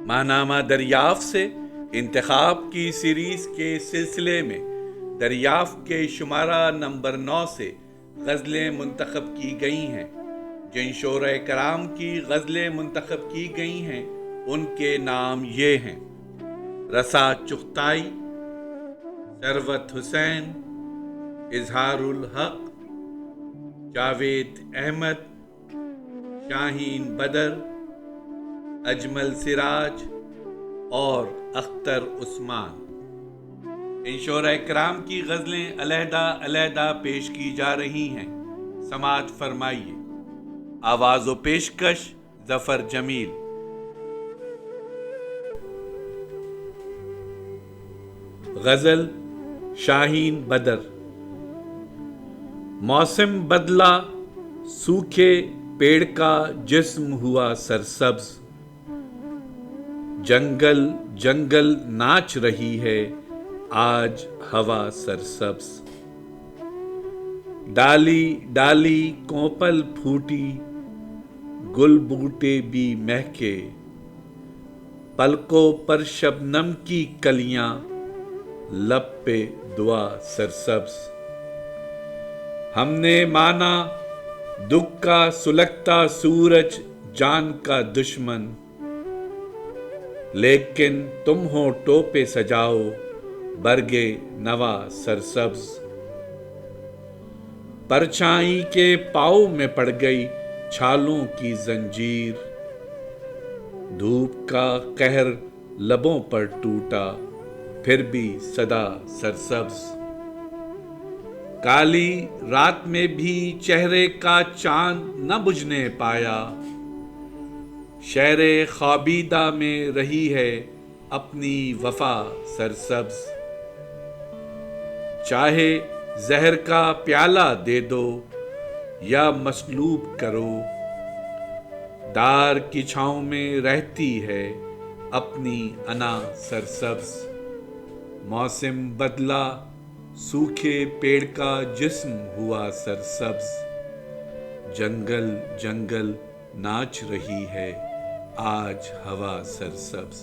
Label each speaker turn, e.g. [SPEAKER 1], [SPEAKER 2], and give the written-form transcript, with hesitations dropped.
[SPEAKER 1] ماہنامہ دریافت سے انتخاب کی سیریز کے سلسلے میں دریافت کے شمارہ نمبر 9 سے غزلیں منتخب کی گئی ہیں۔ جن شعراء کرام کی غزلیں منتخب کی گئی ہیں ان کے نام یہ ہیں: رسا چغتائی، ثروت حسین، اظہار الحق، جاوید احمد، شاہین بدر، اجمل سراج اور اختر عثمان۔ ان شعراء کرام کی غزلیں علیحدہ علیحدہ پیش کی جا رہی ہیں، سماعت فرمائیے۔ آواز و پیشکش ظفر جمیل۔ غزل شاہین بدر۔ موسم بدلا، سوکھے پیڑ کا جسم ہوا سرسبز، جنگل جنگل ناچ رہی ہے آج ہوا سرسبز۔ ڈالی ڈالی کونپل پھوٹی، گل بوٹے بھی مہکے، پلکوں پر شبنم کی کلیاں، لب پہ دعا سرسبز۔ ہم نے مانا دکھ کا سلگتا سورج جان کا دشمن، لیکن تم ہو ٹوپے سجاؤ برگے نوا سرسبز۔ پرچھائی کے پاؤں میں پڑ گئی چھالوں کی زنجیر، دھوپ کا قہر لبوں پر ٹوٹا پھر بھی صدا سرسبز۔ کالی رات میں بھی چہرے کا چاند نہ بجھنے پایا، شہر خوابیدہ میں رہی ہے اپنی وفا سرسبز۔ چاہے زہر کا پیالہ دے دو یا مسلوب کرو، دار کی چھاؤں میں رہتی ہے اپنی انا سرسبز۔ موسم بدلا، سوکھے پیڑ کا جسم ہوا سرسبز، جنگل جنگل ناچ رہی ہے آج ہوا سرسبز۔